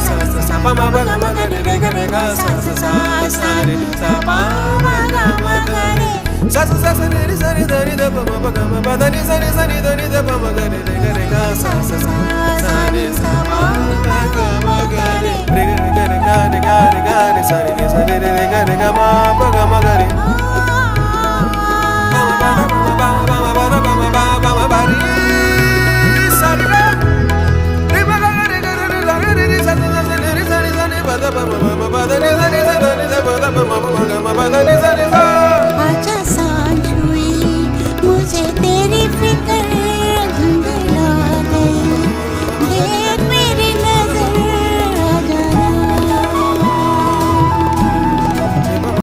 sa sa sa pa ma ba ga ma ga re ga sa sa sa sa re sa pa ma ga re sa sa sa sa re da pa ma ba ga ma ba da ni sa ni da ni da pa ma ga ga sa sa sa sa re sa pa ma ga re re sa re sa re ga ma ba ga ma ga re ba